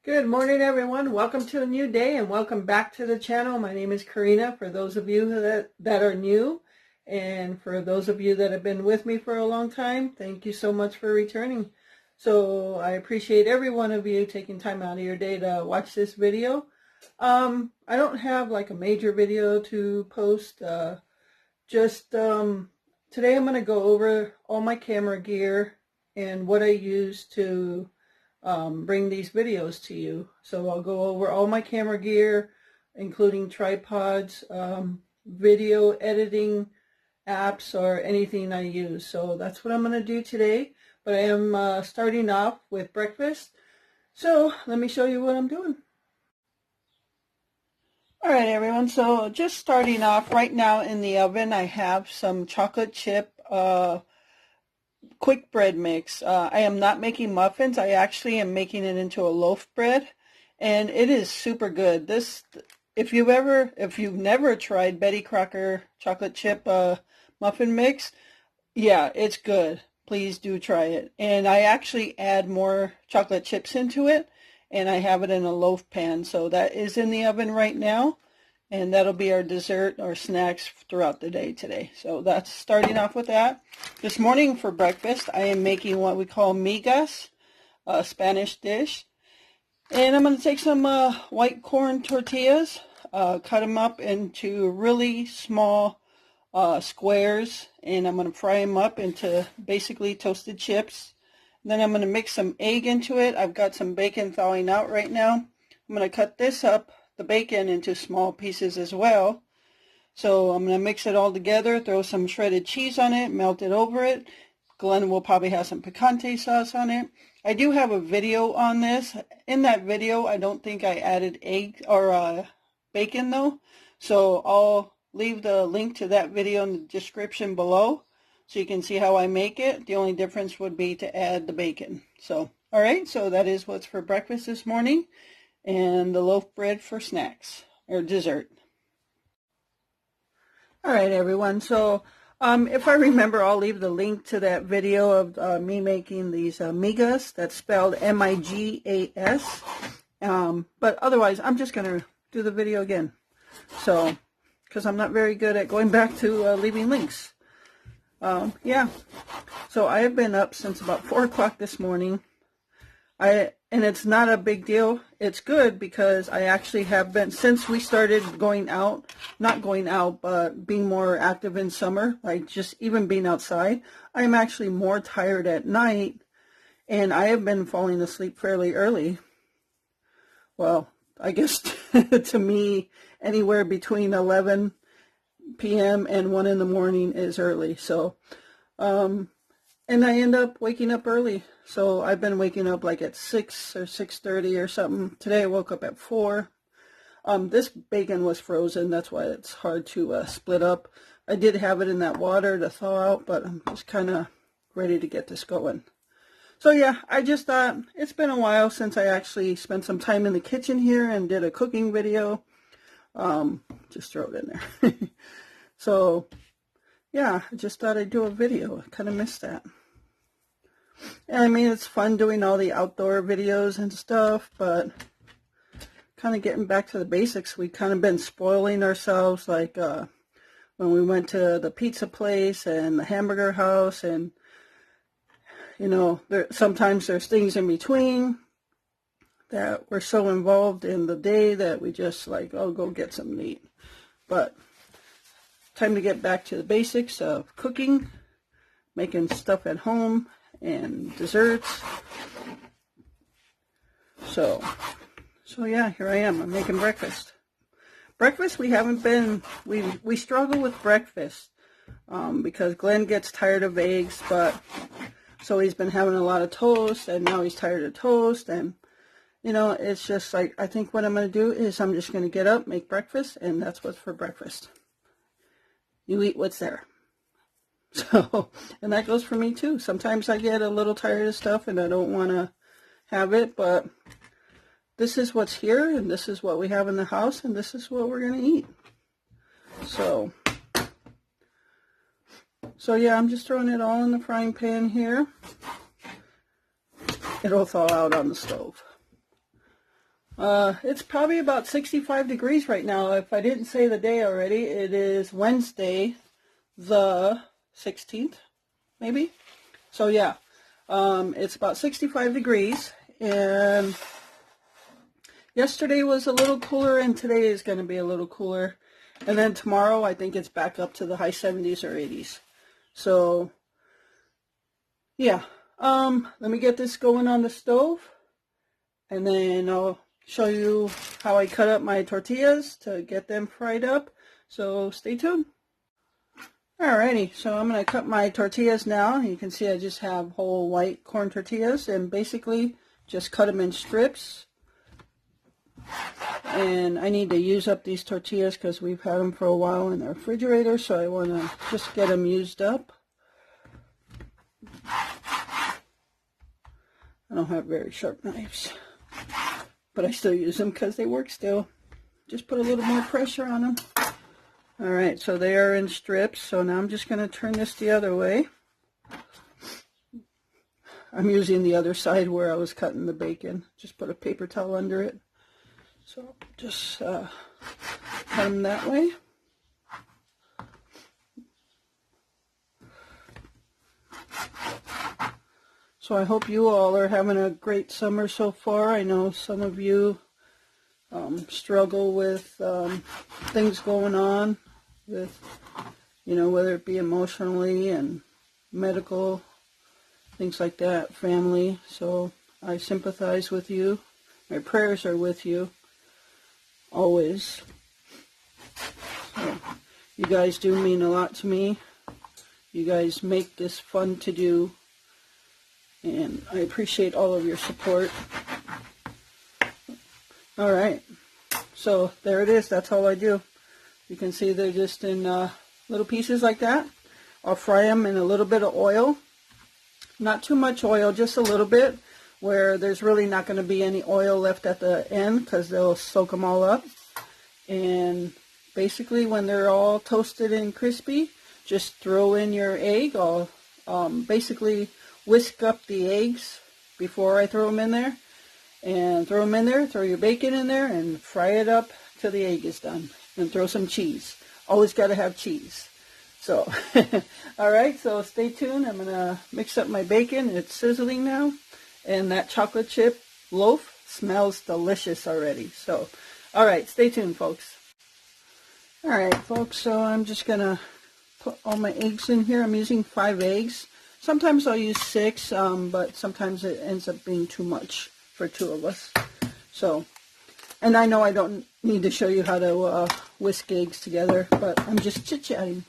Good morning, everyone. Welcome to a new day and welcome back to the channel. My name is Corinna, for those of you that are new, and for those of you that have been with me for a long time, thank you so much for returning. So I appreciate every one of you taking time out of your day to watch this video. I don't have like a major video to post. Today I'm going to go over all my camera gear and what I use to bring these videos to you. So I'll go over all my camera gear, including tripods, video editing apps, or anything I use. So that's what I'm going to do today. But I am starting off with breakfast. So let me show you what I'm doing. Alright everyone, so just starting off right now in the oven, I have some chocolate chip quick bread mix. I am not making muffins. I actually am making it into a loaf bread, and it is super good. This, if you've never tried Betty Crocker chocolate chip muffin mix, yeah, it's good. Please do try it. And I actually add more chocolate chips into it, and I have it in a loaf pan. So that is in the oven right now, and that'll be our dessert or snacks throughout the day today. So that's starting off with that. This morning for breakfast, I am making what we call migas, a Spanish dish. And I'm going to take some white corn tortillas, cut them up into really small squares, and I'm going to fry them up into basically toasted chips. And then I'm going to mix some egg into it. I've got some bacon thawing out right now. I'm going to cut this up, the bacon, into small pieces as well. So I'm going to mix it all together, throw some shredded cheese on it, melt it over it. Glenn will probably have some picante sauce on it. I do have a video on this. In that video, I don't think I added egg or bacon though. So I'll leave the link to that video in the description below so you can see how I make it. The only difference would be to add the bacon. So, alright, so that is what's for breakfast this morning. And the loaf bread for snacks or dessert. All right, everyone. So if I remember, I'll leave the link to that video of me making these migas. That's spelled M-I-G-A-S. But otherwise, I'm just going to do the video again. So, because I'm not very good at going back to leaving links. Yeah. So I have been up since about 4 o'clock this morning. And it's not a big deal. It's good because I actually have been, since we started going out, not going out, but being more active in summer, like just even being outside, I'm actually more tired at night, and I have been falling asleep fairly early. Well, I guess to me, anywhere between 11 p.m. and 1 in the morning is early. So, and I end up waking up early. So I've been waking up like at 6 or 6:30 or something. Today I woke up at 4. This bacon was frozen. That's why it's hard to split up. I did have it in that water to thaw out, but I'm just kind of ready to get this going. So yeah, I just thought it's been a while since I actually spent some time in the kitchen here and did a cooking video. Just throw it in there. So yeah, I just thought I'd do a video. I kind of missed that. And I mean, it's fun doing all the outdoor videos and stuff, but kind of getting back to the basics. We kind of been spoiling ourselves, like when we went to the pizza place and the hamburger house, and you know, sometimes there's things in between that we're so involved in the day that we just like, oh, go get something to eat. But time to get back to the basics of cooking, making stuff at home, and desserts. So yeah, here I am. I'm making breakfast. Breakfast, we struggle with breakfast because Glenn gets tired of eggs, but so he's been having a lot of toast, and now he's tired of toast, and you know, it's just like, I think what I'm going to do is I'm just going to get up, make breakfast, and that's what's for breakfast. You eat what's there. So, and that goes for me too. Sometimes I get a little tired of stuff and I don't want to have it, but this is what's here, and this is what we have in the house, and this is what we're going to eat. So yeah, I'm just throwing it all in the frying pan here. It'll thaw out on the stove. It's probably about 65 degrees right now. If I didn't say the day already, it is Wednesday, the 16th, maybe. So yeah, it's about 65 degrees, and yesterday was a little cooler, and today is going to be a little cooler. And then tomorrow, I think it's back up to the high 70s or 80s. So yeah, let me get this going on the stove, and then I'll show you how I cut up my tortillas to get them fried up. So stay tuned. Alrighty, so I'm going to cut my tortillas now. You can see I just have whole white corn tortillas, and basically just cut them in strips. And I need to use up these tortillas because we've had them for a while in the refrigerator, so I want to just get them used up. I don't have very sharp knives, but I still use them because they work still. Just put a little more pressure on them. Alright, so they are in strips, so now I'm just going to turn this the other way. I'm using the other side where I was cutting the bacon. Just put a paper towel under it. So just cut them that way. So I hope you all are having a great summer so far. I know some of you struggle with things going on with, you know, whether it be emotionally and medical, things like that, family. So I sympathize with you. My prayers are with you, always. So, you guys do mean a lot to me. You guys make this fun to do, and I appreciate all of your support. Alright, so there it is. That's all I do. You can see they're just in little pieces like that. I'll fry them in a little bit of oil. Not too much oil, just a little bit, where there's really not going to be any oil left at the end because they'll soak them all up. And basically when they're all toasted and crispy, just throw in your egg. I'll basically whisk up the eggs before I throw them in there. And throw them in there, throw your bacon in there, and fry it up till the egg is done. And throw some cheese. Always got to have cheese. So, alright, so stay tuned. I'm going to mix up my bacon. It's sizzling now. And that chocolate chip loaf smells delicious already. So, alright, stay tuned, folks. Alright, folks, so I'm just going to put all my eggs in here. I'm using 5 eggs. Sometimes I'll use 6, but sometimes it ends up being too much for 2 of us. So, and I know I don't need to show you how to whisk eggs together, but I'm just chit-chatting.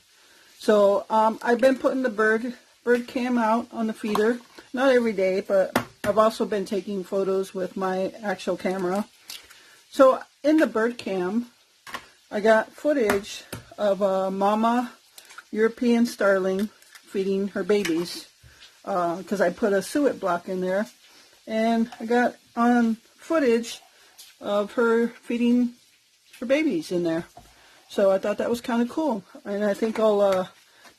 So, I've been putting the bird cam out on the feeder. Not every day, but I've also been taking photos with my actual camera. So, in the bird cam, I got footage of a mama European starling feeding her babies, because I put a suet block in there. And I got on footage of her feeding her babies in there. So I thought that was kind of cool. And I think I'll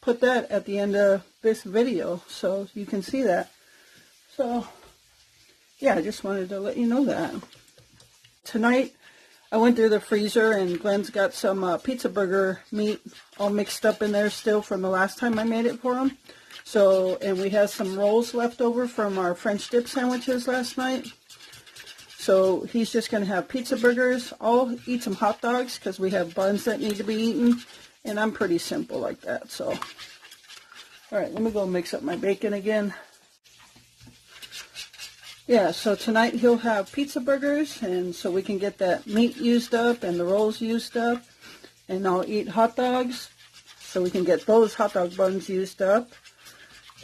put that at the end of this video so you can see that. So, yeah, I just wanted to let you know that. Tonight, I went through the freezer and Glenn's got some pizza burger meat all mixed up in there still from the last time I made it for him. So, and we had some rolls left over from our French dip sandwiches last night. So he's just going to have pizza burgers. I'll eat some hot dogs because we have buns that need to be eaten. And I'm pretty simple like that. So, alright, let me go mix up my bacon again. Yeah, so tonight he'll have pizza burgers, and so we can get that meat used up and the rolls used up. And I'll eat hot dogs so we can get those hot dog buns used up.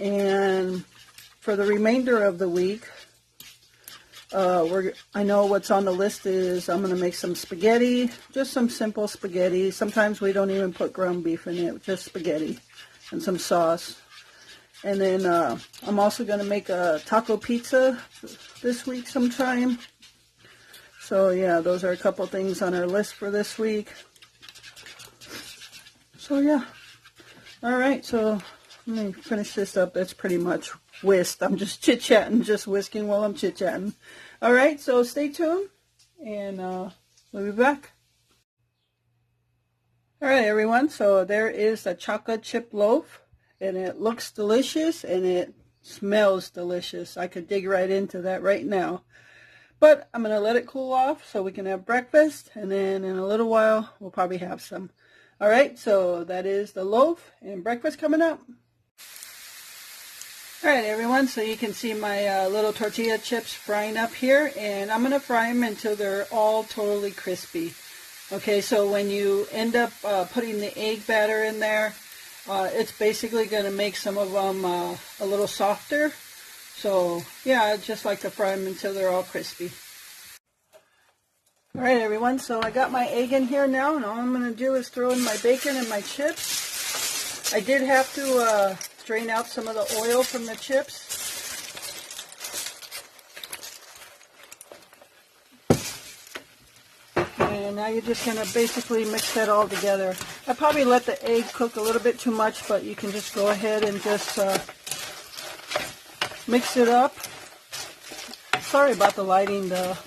And for the remainder of the week, I know what's on the list is I'm going to make some spaghetti, just some simple spaghetti. Sometimes we don't even put ground beef in it, just spaghetti and some sauce. And then I'm also going to make a taco pizza this week sometime. So yeah, those are a couple things on our list for this week. So yeah. Alright, so let me finish this up. That's pretty much whisked. I'm just chit-chatting, just whisking while I'm chit-chatting. Alright, so stay tuned. and we'll be back. All right, everyone, so there is a chocolate chip loaf, and it looks delicious and it smells delicious. I could dig right into that right now. But I'm going to let it cool off so we can have breakfast, and then in a little while we'll probably have some. All right, so that is the loaf and breakfast coming up. All right, everyone, so you can see my little tortilla chips frying up here, and I'm going to fry them until they're all totally crispy. Okay, so when you end up putting the egg batter in there, it's basically going to make some of them a little softer. So, yeah, I just like to fry them until they're all crispy. All right, everyone, so I got my egg in here now, and all I'm going to do is throw in my bacon and my chips. I did have to drain out some of the oil from the chips. And now you're just going to basically mix that all together. I probably let the egg cook a little bit too much, but you can just go ahead and just mix it up. Sorry about the lighting, the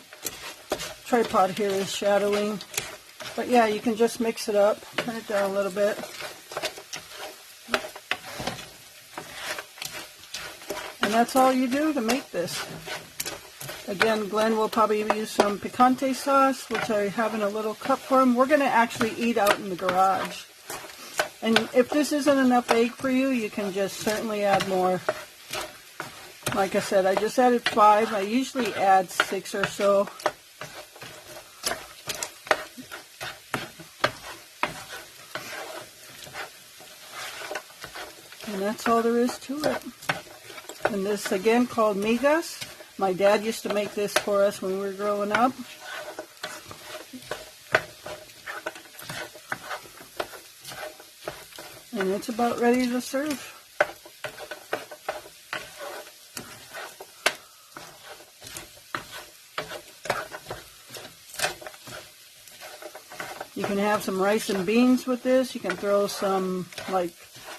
tripod here is shadowing. But yeah, you can just mix it up, turn it down a little bit. And that's all you do to make this. Again, Glenn will probably use some picante sauce, which I have in a little cup for him. We're going to actually eat out in the garage. And if this isn't enough egg for you, you can just certainly add more. Like I said, I just added 5. I usually add 6 or so. And that's all there is to it. And this, again, called migas. My dad used to make this for us when we were growing up. And it's about ready to serve. You can have some rice and beans with this. You can throw some like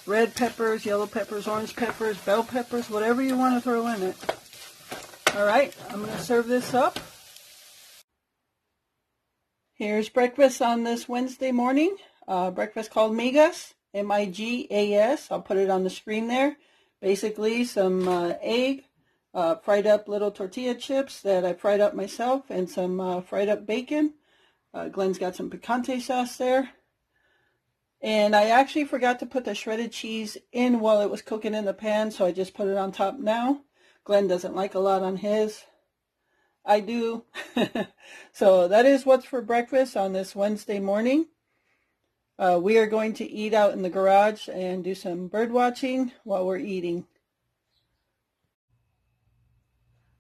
red peppers, yellow peppers, orange peppers, bell peppers, whatever you want to throw in it. All right, I'm going to serve this up. Here's breakfast on this Wednesday morning. Breakfast called migas, M-I-G-A-S. I'll put it on the screen there. Basically some egg, fried up little tortilla chips that I fried up myself, and some fried up bacon. Glenn's got some picante sauce there. And I actually forgot to put the shredded cheese in while it was cooking in the pan, so I just put it on top now. Glenn doesn't like a lot on his. I do. So that is what's for breakfast on this Wednesday morning. We are going to eat out in the garage and do some bird watching while we're eating.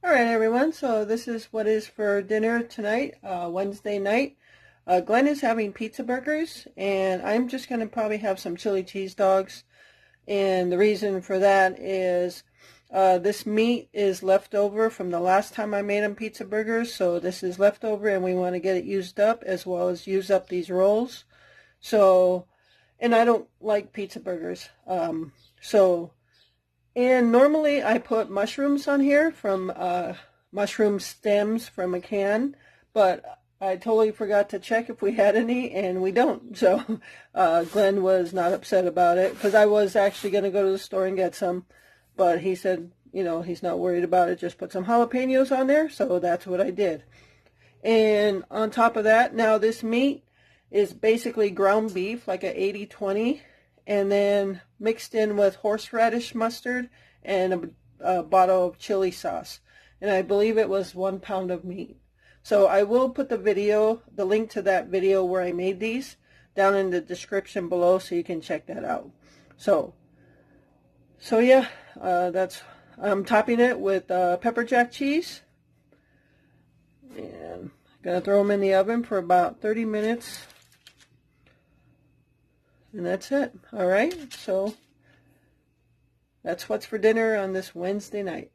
All right, everyone, so this is what is for dinner tonight, Wednesday night. Glenn is having pizza burgers, and I'm just going to probably have some chili cheese dogs. And the reason for that is this meat is left over from the last time I made him pizza burgers. So this is left over, and we want to get it used up as well as use up these rolls. So, and I don't like pizza burgers. And normally I put mushrooms on here from mushroom stems from a can, but I totally forgot to check if we had any, and we don't. So Glenn was not upset about it, because I was actually going to go to the store and get some, but he said, you know, he's not worried about it. Just put some jalapenos on there. So that's what I did. And on top of that, now this meat is basically ground beef, like a 80-20, and then mixed in with horseradish mustard and a bottle of chili sauce. And I believe it was 1 pound of meat. So I will put the video, the link to that video where I made these, down in the description below, so you can check that out. So yeah, I'm topping it with pepper jack cheese. And I'm going to throw them in the oven for about 30 minutes. And that's it. All right, so that's what's for dinner on this Wednesday night.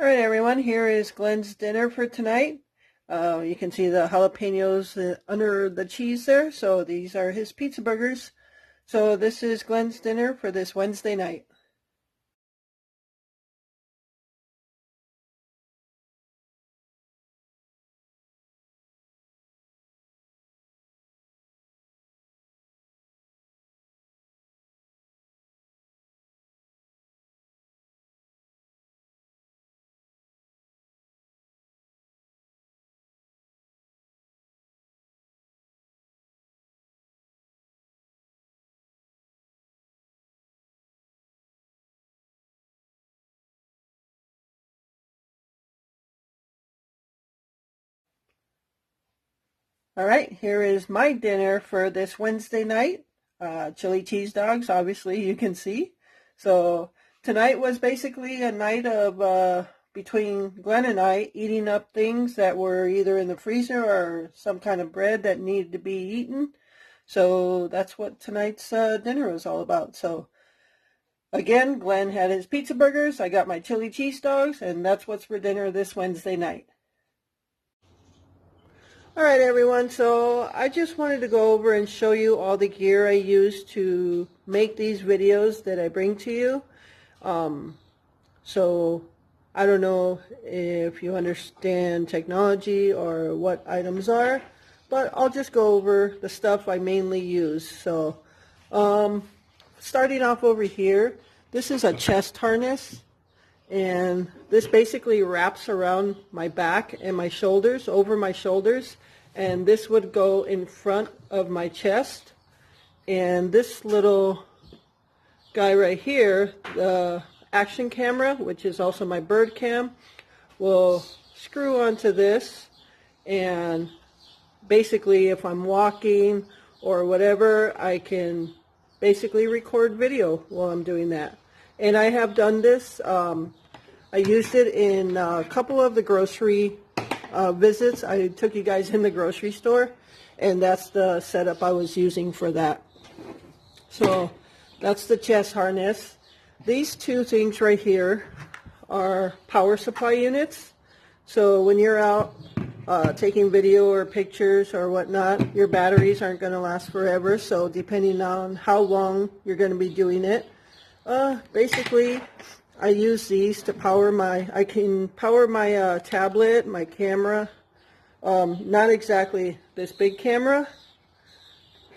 All right, everyone, here is Glenn's dinner for tonight. You can see the jalapenos under the cheese there. So these are his pizza burgers. So this is Glenn's dinner for this Wednesday night. All right, here is my dinner for this Wednesday night. Chili cheese dogs, obviously, you can see. So tonight was basically a night of between Glenn and I eating up things that were either in the freezer or some kind of bread that needed to be eaten. So that's what tonight's dinner was all about. So again, Glenn had his pizza burgers, I got my chili cheese dogs, and that's what's for dinner this Wednesday night. All right, everyone, so I just wanted to go over and show you all the gear I use to make these videos that I bring to you. So I don't know if you understand technology or what items are, but I'll just go over the stuff I mainly use. So starting off over here, this is a chest harness. And this basically wraps around my back and my shoulders, over my shoulders, and this would go in front of my chest. And this little guy right here, the action camera, which is also my bird cam, will screw onto this, and basically if I'm walking or whatever, I can basically record video while I'm doing that. And I have done this. I used it in a couple of the grocery visits. I took you guys in the grocery store, and that's the setup I was using for that. So that's the chest harness. These two things right here are power supply units. So when you're out taking video or pictures or whatnot, your batteries aren't going to last forever. So depending on how long you're going to be doing it, basically I use these to power I can power my tablet, my camera, not exactly this big camera,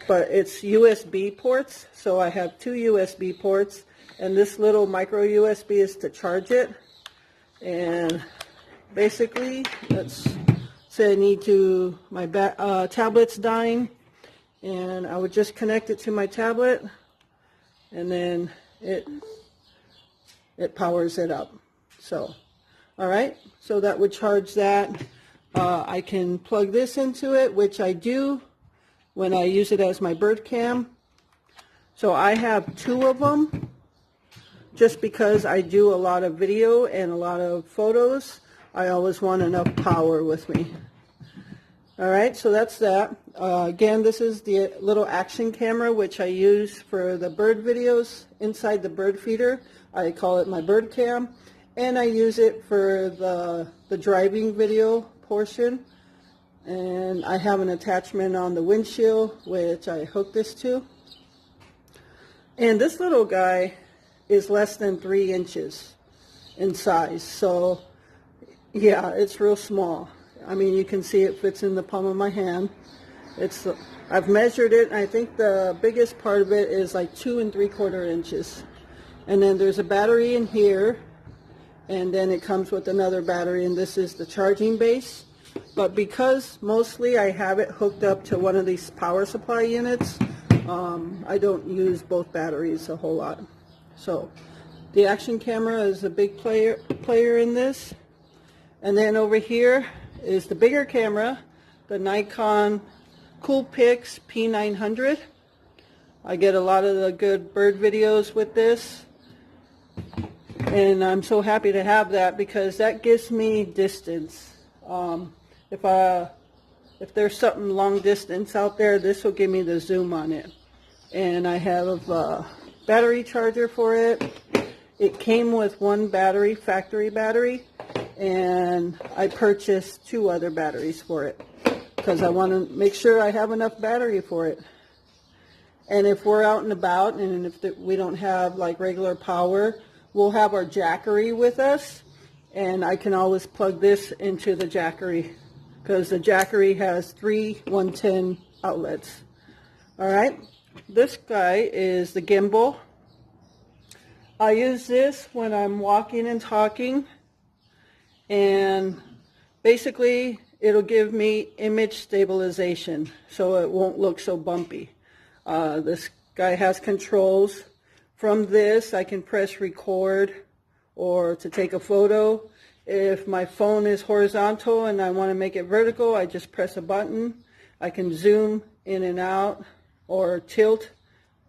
but it's USB ports. So I have two USB ports, and this little micro USB is to charge it. And basically, let's say I need to, my tablet's dying, and I would just connect it to my tablet, and then it powers it up. So, all right, so that would charge that. I can plug this into it, which I do when I use it as my bird cam. So I have two of them, just because I do a lot of video and a lot of photos. I always want enough power with me. All right, so that's that. Again, this is the little action camera, which I use for the bird videos inside the bird feeder. I call it my bird cam, and I use it for the driving video portion. And I have an attachment on the windshield, which I hook this to. And this little guy is less than 3 inches in size. So yeah, it's real small. I mean, you can see it fits in the palm of my hand. I've measured it, and I think the biggest part of it is like 2 3/4 inches. And then there's a battery in here, and then it comes with another battery, and this is the charging base. But because mostly I have it hooked up to one of these power supply units, I don't use both batteries a whole lot. So the action camera is a big player in this. And then over here is the bigger camera, the Nikon Coolpix P900. I get a lot of the good bird videos with this, and I'm so happy to have that because that gives me distance. If there's something long distance out there, this will give me the zoom on it. And I have a battery charger for it. It came with one battery, factory battery, and I purchased 2 other batteries for it because I want to make sure I have enough battery for it. And if we're out and about, and if we don't have like regular power, we'll have our Jackery with us, and I can always plug this into the Jackery because the Jackery has 3 110 outlets. All right, this guy is the gimbal. I use this when I'm walking and talking, and basically it'll give me image stabilization so it won't look so bumpy. This guy has controls. From this I can press record or to take a photo. If my phone is horizontal and I want to make it vertical, I just press a button. I can zoom in and out or tilt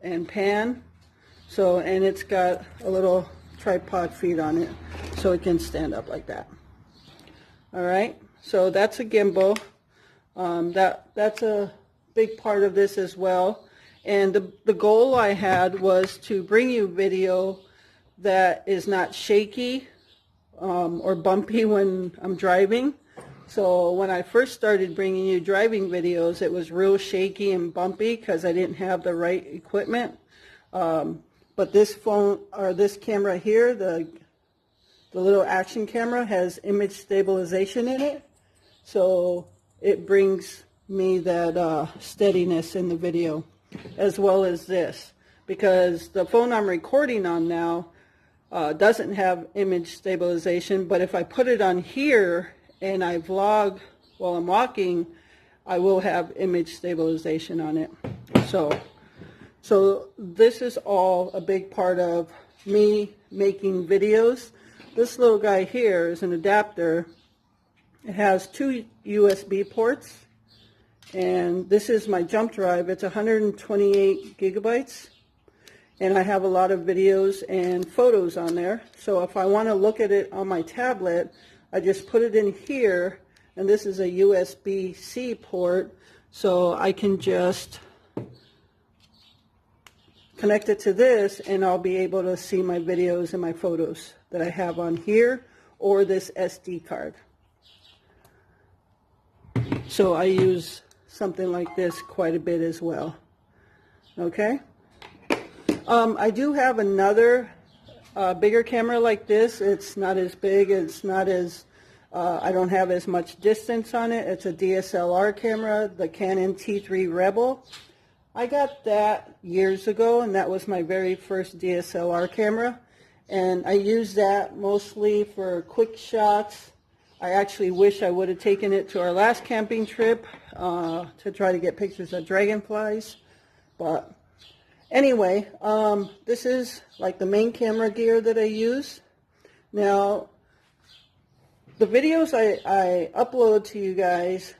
and pan. So, and it's got a little tripod feet on it so it can stand up like that. All right, so that's a gimbal. That's a big part of this as well. And the goal I had was to bring you video that is not shaky or bumpy when I'm driving. So when I first started bringing you driving videos, it was real shaky and bumpy because I didn't have the right equipment. But this phone, or this camera here, the little action camera, has image stabilization in it. So it brings me that steadiness in the video, as well as this. Because the phone I'm recording on now doesn't have image stabilization, but if I put it on here and I vlog while I'm walking, I will have image stabilization on it. So this is all a big part of me making videos. This little guy here is an adapter. It has 2 USB ports, and this is my jump drive. It's 128 gigabytes, and I have a lot of videos and photos on there. So if I want to look at it on my tablet, I just put it in here, and this is a USB-C port, so I can just connect it to this, and I'll be able to see my videos and my photos that I have on here, or this SD card. So I use something like this quite a bit as well. Okay. I do have another bigger camera like this. It's not as big. It's not as, I don't have as much distance on it. It's a DSLR camera, the Canon T3 Rebel. I got that years ago, and that was my very first DSLR camera. And I use that mostly for quick shots. I actually wish I would have taken it to our last camping trip to try to get pictures of dragonflies. But anyway, this is like the main camera gear that I use. Now, the videos I upload to you guys,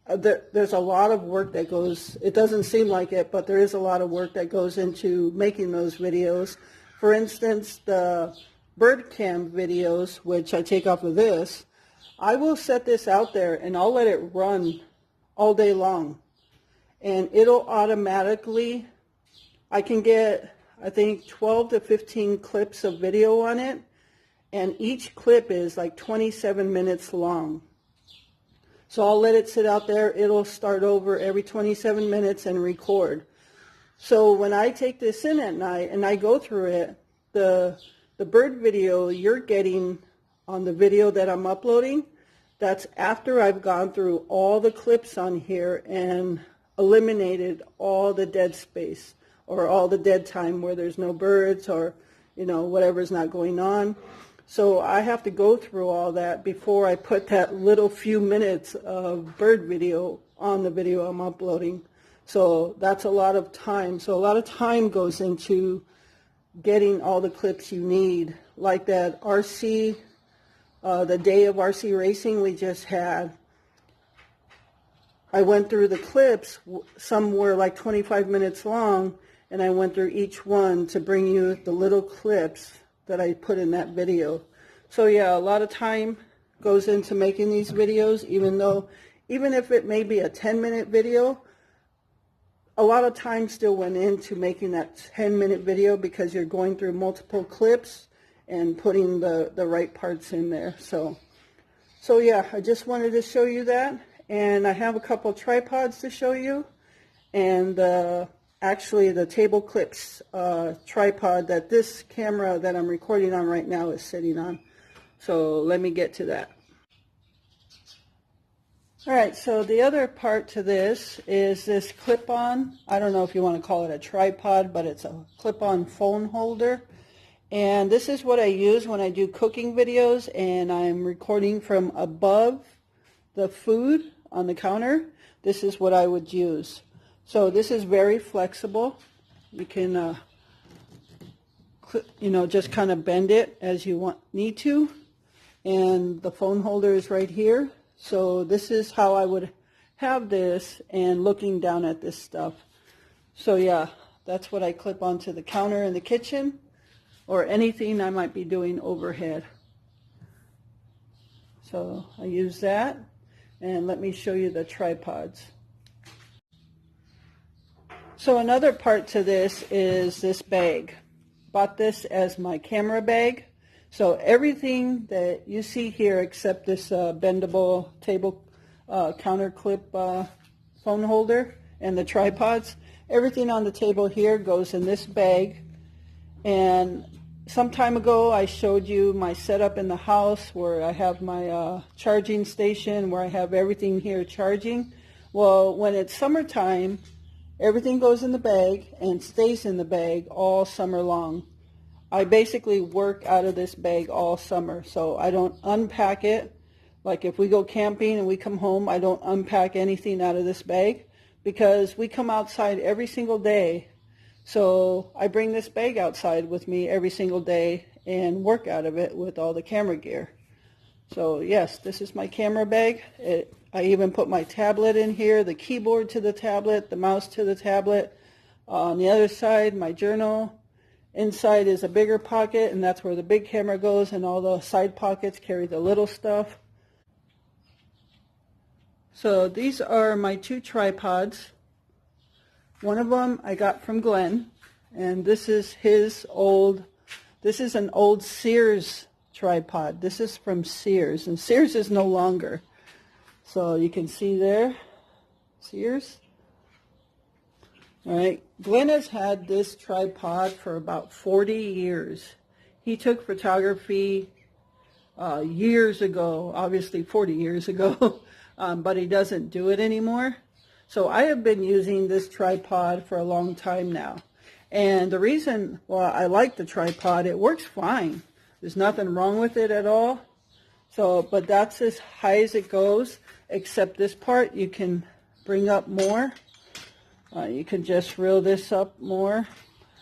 there's a lot of work that goes, it doesn't seem like it, but there is a lot of work that goes into making those videos. For instance, the bird cam videos, which I take off of this, I will set this out there and I'll let it run all day long. And it'll automatically, I can get, I think, 12 to 15 clips of video on it. And each clip is like 27 minutes long. So I'll let it sit out there. It'll start over every 27 minutes and record. So when I take this in at night and I go through it, the bird video you're getting on the video that I'm uploading, that's after I've gone through all the clips on here and eliminated all the dead space or all the dead time where there's no birds or, you know, whatever's not going on. So I have to go through all that before I put that little few minutes of bird video on the video I'm uploading. So that's a lot of time. So a lot of time goes into getting all the clips you need. Like that RC, the day of RC racing we just had, I went through the clips. Some were like 25 minutes long, and I went through each one to bring you the little clips that I put in that video. So yeah, a lot of time goes into making these videos, even if it may be a 10-minute video, a lot of time still went into making that 10-minute video because you're going through multiple clips and putting the right parts in there. So yeah, I just wanted to show you that. And I have a couple tripods to show you. And actually the table clips tripod that this camera that I'm recording on right now is sitting on. So let me get to that. Alright, so the other part to this is this clip-on. I don't know if you want to call it a tripod, but it's a clip-on phone holder. And this is what I use when I do cooking videos and I'm recording from above the food on the counter. This is what I would use. So this is very flexible. You can, just kind of bend it as you need to. And the phone holder is right here. So this is how I would have this and looking down at this stuff. So yeah, that's what I clip onto the counter in the kitchen or anything I might be doing overhead. So I use that, and let me show you the tripods. So another part to this is this bag. Bought this as my camera bag. So everything that you see here except this bendable table counter clip phone holder and the tripods, everything on the table here goes in this bag. And some time ago I showed you my setup in the house where I have my charging station where I have everything here charging. Well, when it's summertime, everything goes in the bag and stays in the bag all summer long. I basically work out of this bag all summer, so I don't unpack it. Like if we go camping and we come home, I don't unpack anything out of this bag because we come outside every single day. So I bring this bag outside with me every single day and work out of it with all the camera gear. So yes, this is my camera bag. I even put my tablet in here, the keyboard to the tablet, the mouse to the tablet. On the other side, my journal. Inside is a bigger pocket, and that's where the big camera goes, and all the side pockets carry the little stuff. So these are my two tripods. One of them I got from Glenn, and this is an old Sears tripod. This is from Sears, and Sears is no longer. So you can see there, Sears. All right, Glenn has had this tripod for about 40 years. He took photography years ago, obviously 40 years ago, but he doesn't do it anymore. So I have been using this tripod for a long time now. And the reason, well, I like the tripod, it works fine. There's nothing wrong with it at all. So, but that's as high as it goes, except this part you can bring up more. You can just reel this up more.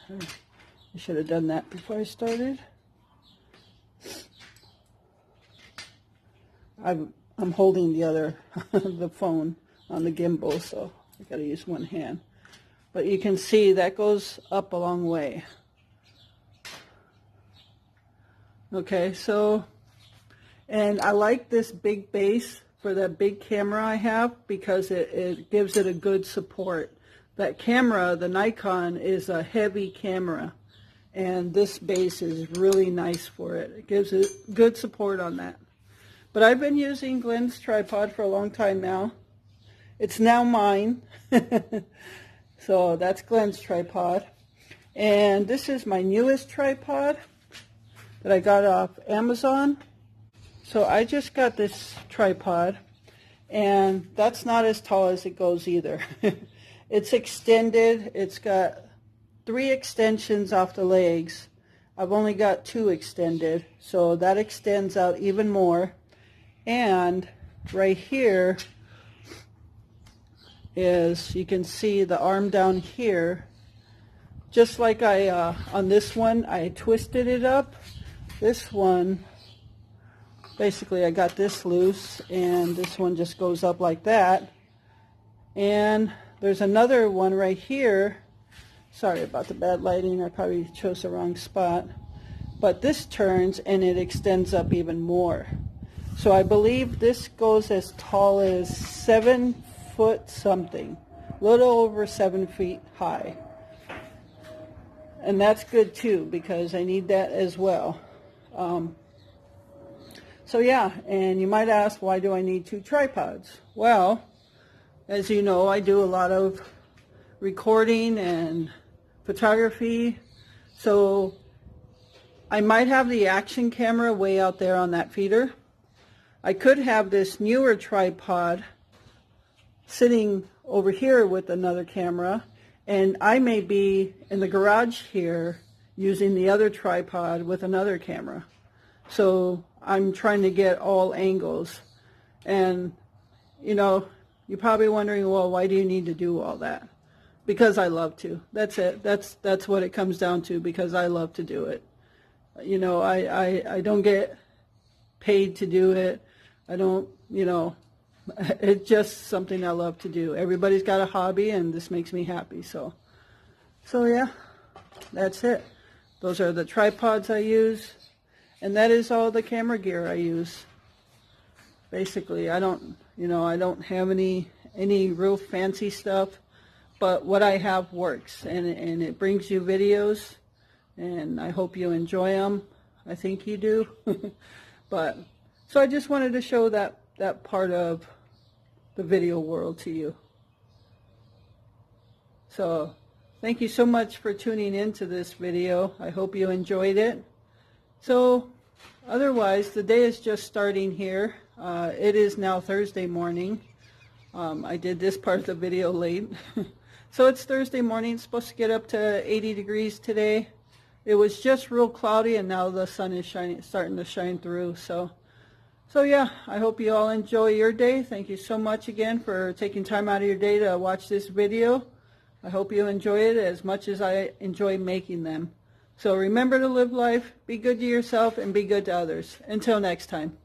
I should have done that before I started. I'm holding the other, the phone on the gimbal, so I gotta use one hand. But you can see that goes up a long way. Okay, so, and I like this big base for that big camera I have because it gives it a good support. That camera, the Nikon, is a heavy camera, and this base is really nice for it. It gives it good support on that. But I've been using Glenn's tripod for a long time now. It's now mine. So that's Glenn's tripod. And this is my newest tripod that I got off Amazon. So I just got this tripod, and that's not as tall as it goes either. It's extended. It's got 3 extensions off the legs. I've only got 2 extended, so that extends out even more. And right here is, you can see the arm down here. Just like on this one, I twisted it up. This one, basically I got this loose, and this one just goes up like that. And there's another one right here. Sorry about the bad lighting, I probably chose the wrong spot. But this turns and it extends up even more. So I believe this goes as tall as 7 foot something, a little over 7 feet high. And that's good too, because I need that as well. So yeah, and you might ask, why do I need 2 tripods? Well, as you know, I do a lot of recording and photography, so I might have the action camera way out there on that feeder. I could have this newer tripod sitting over here with another camera, and I may be in the garage here using the other tripod with another camera. So I'm trying to get all angles. And, you know, you're probably wondering, well, why do you need to do all that? Because I love to. That's it. That's what it comes down to, because I love to do it. You know, I don't get paid to do it. I don't, you know, It's just something I love to do. Everybody's got a hobby, and this makes me happy. So yeah, that's it. Those are the tripods I use, and that is all the camera gear I use. Basically, I don't have any real fancy stuff, but what I have works, and it brings you videos, and I hope you enjoy them. I think you do. But so I just wanted to show that part of the video world to you. So thank you so much for tuning in to this video. I hope you enjoyed it. So otherwise, the day is just starting here. It is now Thursday morning. I did this part of the video late. So it's Thursday morning. It's supposed to get up to 80 degrees today. It was just real cloudy, and now the sun is starting to shine through. So yeah, I hope you all enjoy your day. Thank you so much again for taking time out of your day to watch this video. I hope you enjoy it as much as I enjoy making them. So remember to live life, be good to yourself, and be good to others. Until next time.